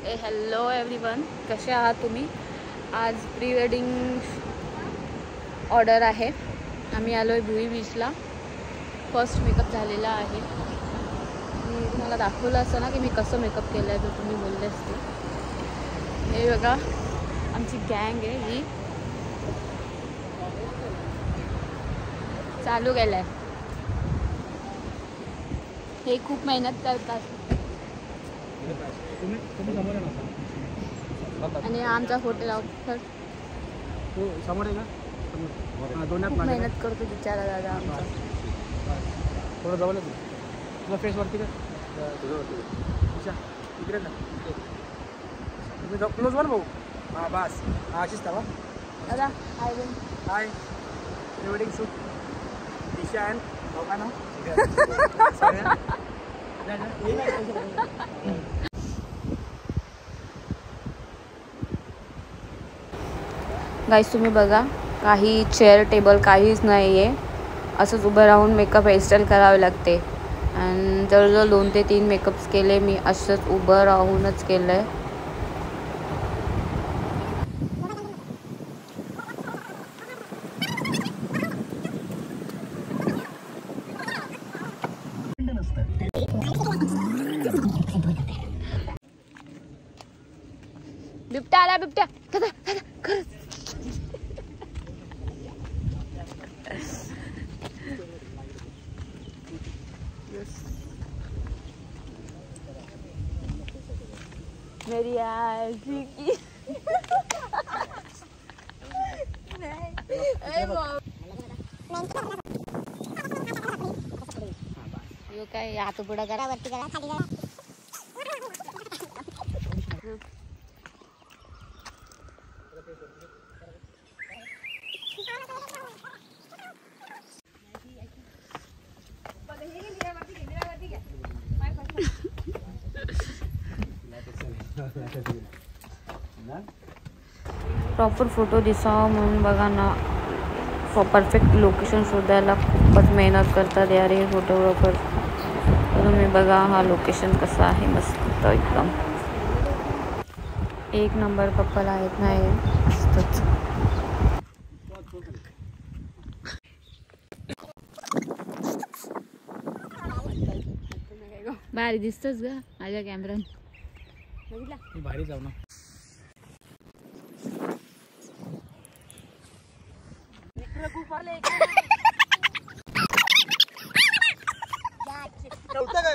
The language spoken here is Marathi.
हॅलो एव्हरीवन, कसे आहात तुम्ही? आज प्री वेडिंग ऑर्डर आहे. आम्ही आलो आहे भुई बीचला. फर्स्ट मेकअप झालेला आहे. मी तुम्हाला दाखवलं असं ना की मी कसं मेकअप केलं आहे, तर तुम्ही बोलले असते. हे बघा, आमची गँग आहे ही. चालू केलं आहे. हे खूप मेहनत करतात. आणि आमचा हॉटेल आउटफिट समोर आहे का? खूप मेहनत करतो बिचारा दादा आमचा. थोडं जवळ तुला फेस वरती का इकडे ना तुम्ही क्लोज वर भाऊ. हां बस, हां अशीच तवा दादा. हाय हाय वेडिंग शूट दिशा अँड भाऊ ना. गाईस तुम्ही बघा, काही चेअर टेबल काहीच नाही आहे. असंच उभं राहून मेकअप हेअरस्टाईल करावे लागते. आणि जवळजवळ 2 ते 3 मेकअप्स केले मी असंच उभं राहूनच केलं आहे. बिबट्या आला, बिबट्या. मेरी आशी की यो काय हात पुढं करा, वरती करा, खाली करा. प्रॉपर फोटो दिसावा म्हणून बघा ना, परफेक्ट लोकेशन शोधायला खूपच मेहनत करतात यार हे फोटोग्राफर. तुम्ही बघा हा लोकेशन कसा आहे, मस्त एकदम एक नंबर कपल आहेत ना हे, मस्तच. भारी दिसतच ग माझ्या कॅमेरा. भारी जाऊ ना. काय